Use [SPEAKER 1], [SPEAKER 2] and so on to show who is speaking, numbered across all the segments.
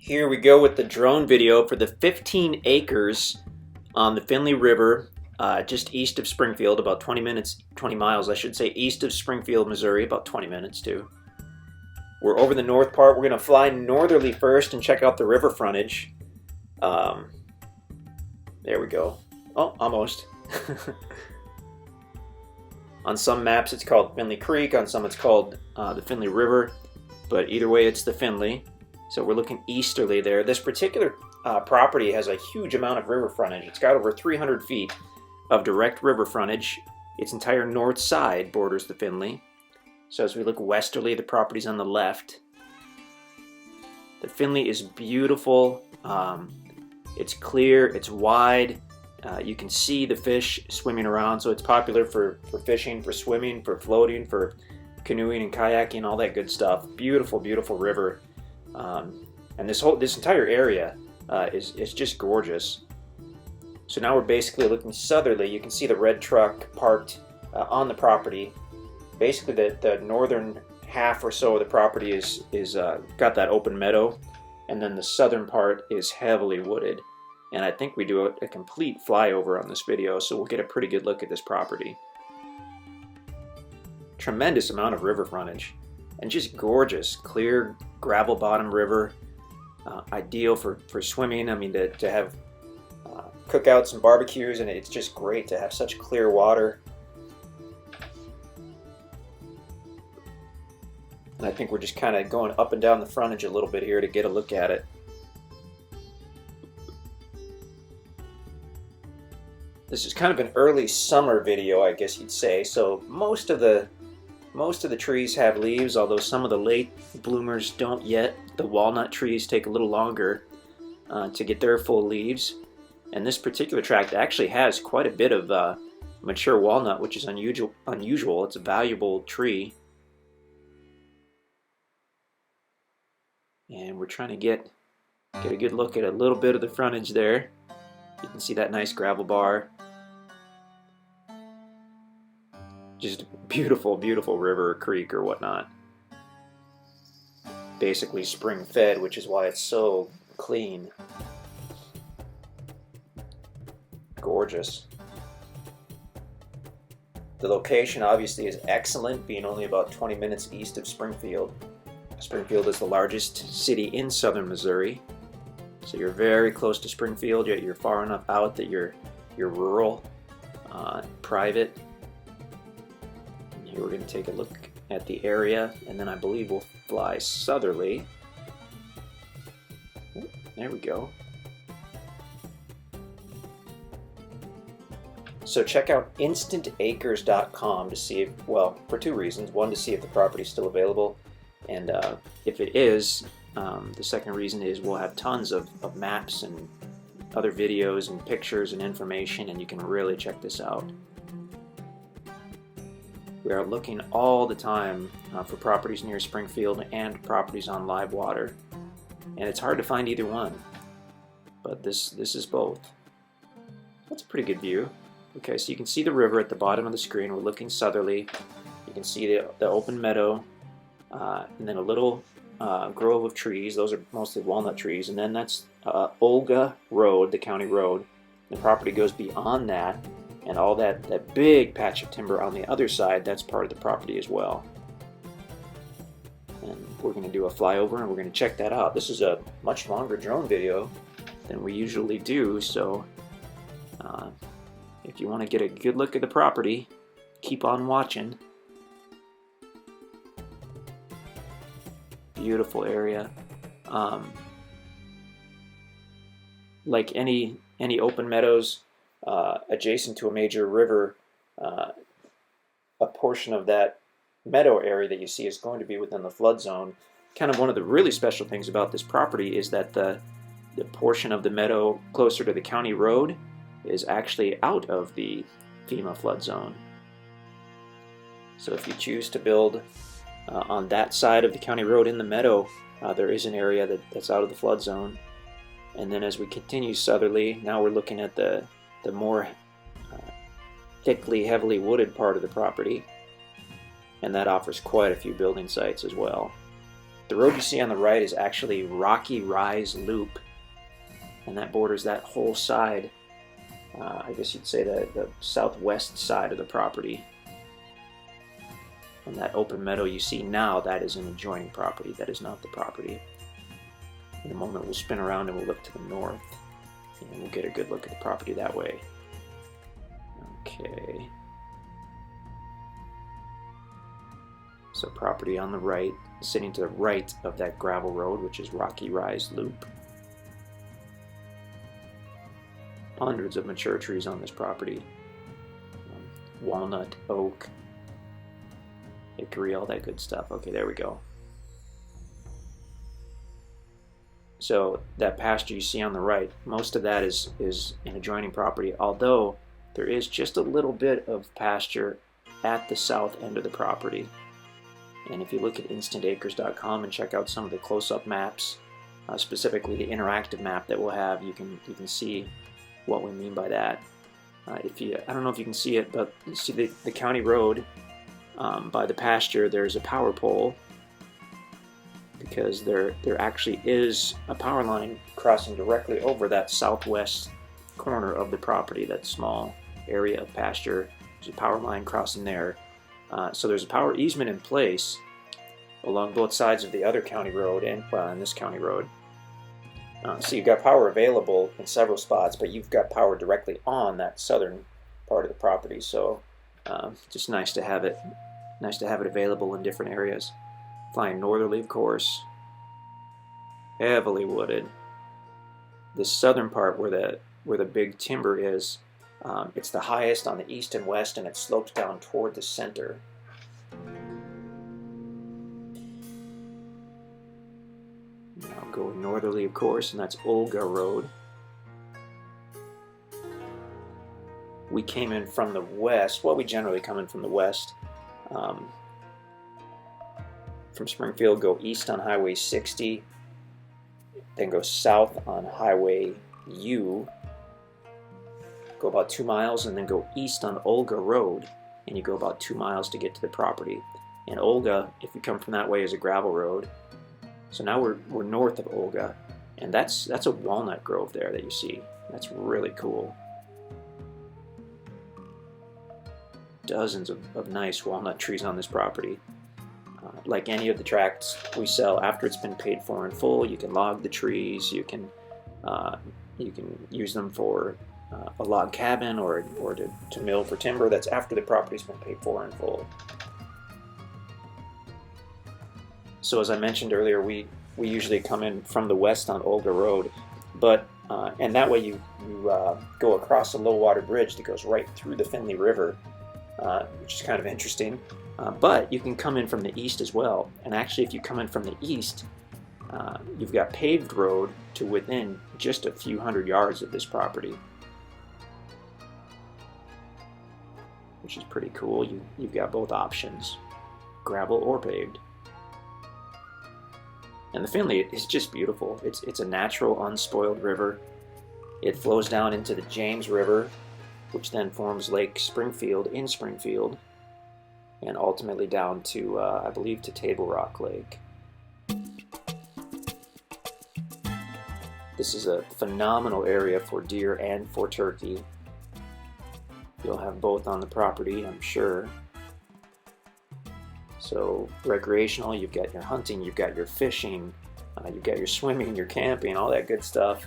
[SPEAKER 1] Here we go with the drone video for the 15 acres on the Finley River, just east of Springfield, about 20 miles, I should say, east of Springfield, Missouri, about 20 minutes too. We're over the north part. We're going to fly northerly first and check out the river frontage. There we go. Oh, almost. On some maps it's called Finley Creek, on some it's called the Finley River, but either way it's the Finley. So we're looking easterly there. This particular property has a huge amount of river frontage. It's got over 300 feet of direct river frontage. Its entire north side borders the Finley. So as we look westerly, the property's on the left. The Finley is beautiful. It's clear, it's wide. You can see the fish swimming around, so it's popular for fishing, for swimming, for floating, for canoeing and kayaking, all that good stuff. Beautiful, beautiful river. And this entire area is just gorgeous. So now we're basically looking southerly. You can see the red truck parked on the property. Basically, the northern half or so of the property is got that open meadow, and then the southern part is heavily wooded. And I think we do a complete flyover on this video, so we'll get a pretty good look at this property. Tremendous amount of river frontage, and just gorgeous, clear gravel bottom river. Ideal for swimming. I mean, to have cookouts and barbecues, and it's just great to have such clear water. And I think we're just kind of going up and down the frontage a little bit here to get a look at it. This is kind of an early summer video, I guess you'd say. So most of the trees have leaves, although some of the late bloomers don't yet. The walnut trees take a little longer to get their full leaves. And this particular tract actually has quite a bit of mature walnut, which is unusual. It's a valuable tree. And we're trying to get a good look at a little bit of the frontage there. You can see that nice gravel bar. Just beautiful, beautiful river or creek or whatnot. Basically spring fed, which is why it's so clean. Gorgeous. The location obviously is excellent, being only about 20 minutes east of Springfield. Springfield is the largest city in southern Missouri. So you're very close to Springfield, yet you're far enough out that you're rural, private. Here we're going to take a look at the area, and then I believe we'll fly southerly. There we go. So check out InstantAcres.com to see if, well, for two reasons. One, to see if the property is still available, and if it is, the second reason is we'll have tons of maps and other videos and pictures and information, and you can really check this out. We are looking all the time for properties near Springfield and properties on live water, and it's hard to find either one, but this is both. That's a pretty good view. Okay, so you can see the river at the bottom of the screen. We're looking southerly. You can see the open meadow, and then a little grove of trees. Those are mostly walnut trees, and then that's Olga Road, the county road. The property goes beyond that, and all that big patch of timber on the other side, that's part of the property as well. And we're going to do a flyover, and we're going to check that out. This is a much longer drone video than we usually do, so if you want to get a good look at the property, keep on watching. Beautiful area. Like any open meadows adjacent to a major river, a portion of that meadow area that you see is going to be within the flood zone. Kind of one of the really special things about this property is that the portion of the meadow closer to the county road is actually out of the FEMA flood zone. So if you choose to build on that side of the county road in the meadow, there is an area that's out of the flood zone. And then as we continue southerly, now we're looking at the more thickly, heavily wooded part of the property, and that offers quite a few building sites as well. The road you see on the right is actually Rocky Rise Loop, and that borders that whole side. I guess you'd say the southwest side of the property. And that open meadow you see now, that is an adjoining property. That is not the property. In a moment we'll spin around and we'll look to the north, and we'll get a good look at the property that way. Okay. So property on the right, sitting to the right of that gravel road, which is Rocky Rise Loop. Hundreds of mature trees on this property. Walnut, oak, hickory, all that good stuff. Okay, there we go. So that pasture you see on the right, most of that is an adjoining property, although there is just a little bit of pasture at the south end of the property. And if you look at InstantAcres.com and check out some of the close-up maps, specifically the interactive map that we'll have, you can see what we mean by that. I don't know if you can see it, but you see the county road by the pasture. There's a power pole, because there actually is a power line crossing directly over that southwest corner of the property, that small area of pasture. There's a power line crossing there. So there's a power easement in place along both sides of the other county road and, well, in this county road. So you've got power available in several spots, but you've got power directly on that southern part of the property. So just nice to have it available in different areas. Flying northerly, of course. Heavily wooded. The southern part where the big timber is, it's the highest on the east and west, and it slopes down toward the center. Now going northerly, of course, and that's Olga Road. We came in from the west. Well, we generally come in from the west. From Springfield, go east on Highway 60, then go south on Highway U, go about 2 miles, and then go east on Olga Road, and you go about 2 miles to get to the property. And Olga, if you come from that way, is a gravel road. So now we're north of Olga, and that's a walnut grove there that you see. That's really cool. Dozens of nice walnut trees on this property. Like any of the tracts we sell, after it's been paid for in full, you can log the trees. You can use them for a log cabin or to mill for timber. That's after the property's been paid for in full. So as I mentioned earlier, we usually come in from the west on Olga Road, but and that way you go across a low water bridge that goes right through the Finley River, which is kind of interesting. But you can come in from the east as well. And actually, if you come in from the east, you've got paved road to within just a few hundred yards of this property, which is pretty cool. You've got both options, gravel or paved. And the Finley is just beautiful. It's a natural, unspoiled river. It flows down into the James River, which then forms Lake Springfield in Springfield, and ultimately down to, I believe, to Table Rock Lake. This is a phenomenal area for deer and for turkey. You'll have both on the property, I'm sure. So recreational, you've got your hunting, you've got your fishing, you've got your swimming, your camping, all that good stuff.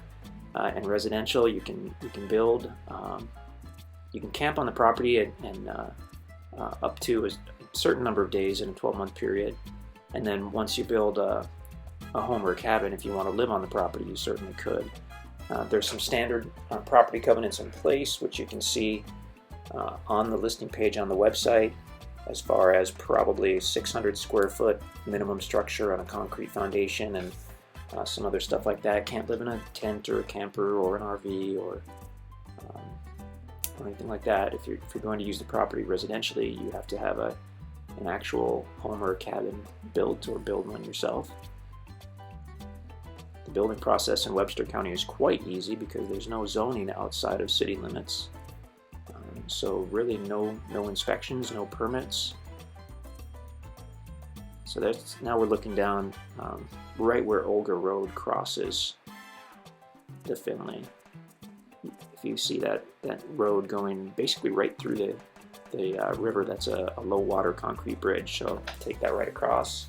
[SPEAKER 1] And residential, you can build, you can camp on the property and up to a certain number of days in a 12-month period. And then once you build a home or a cabin, if you want to live on the property, you certainly could. There's some standard property covenants in place, which you can see on the listing page on the website, as far as probably 600 square foot minimum structure on a concrete foundation and some other stuff like that. Can't live in a tent or a camper or an RV or anything like that. If you're going to use the property residentially, you have to have an actual home or cabin built or build one yourself. The building process in Webster County is quite easy because there's no zoning outside of city limits. So really no inspections, no permits. So that's, now we're looking down right where Olga Road crosses the Finley. If you see that road going basically right through the river, that's a low water concrete bridge. So take that right across.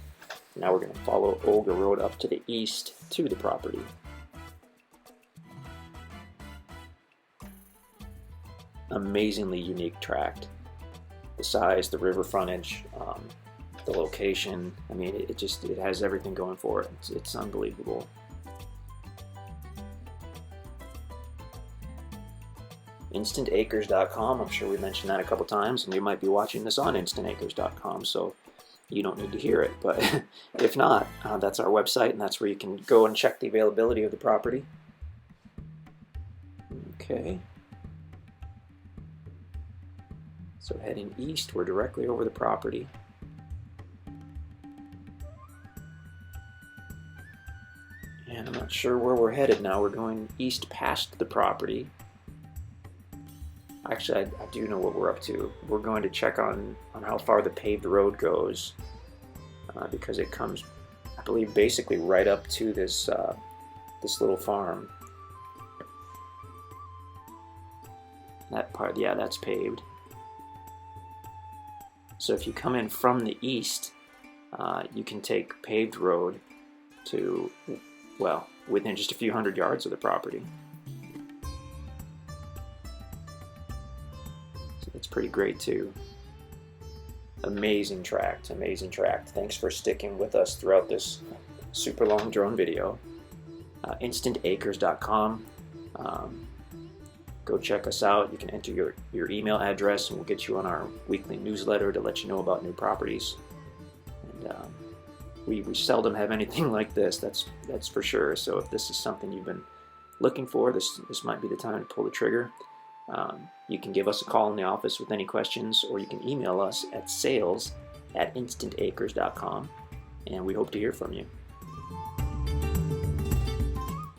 [SPEAKER 1] Now we're going to follow Olga Road up to the east to the property. Amazingly unique tract. The size, the river frontage, the location. I mean, it has everything going for it. It's unbelievable. InstantAcres.com. I'm sure we mentioned that a couple times, and you might be watching this on InstantAcres.com, so you don't need to hear it. But if not, that's our website, and that's where you can go and check the availability of the property. Okay. So heading east, we're directly over the property. And I'm not sure where we're headed now. We're going east past the property. Actually, I do know what we're up to. We're going to check on how far the paved road goes, because it comes, I believe, basically right up to this this little farm. That part, yeah, that's paved. So if you come in from the east, you can take paved road to, well, within just a few hundred yards of the property. So that's pretty great too. Amazing tract, amazing tract. Thanks for sticking with us throughout this super long drone video. InstantAcres.com. Go check us out. You can enter your email address and we'll get you on our weekly newsletter to let you know about new properties. And we seldom have anything like this, that's for sure. So if this is something you've been looking for, this might be the time to pull the trigger. You can give us a call in the office with any questions, or you can email us at sales@instantacres.com, and we hope to hear from you.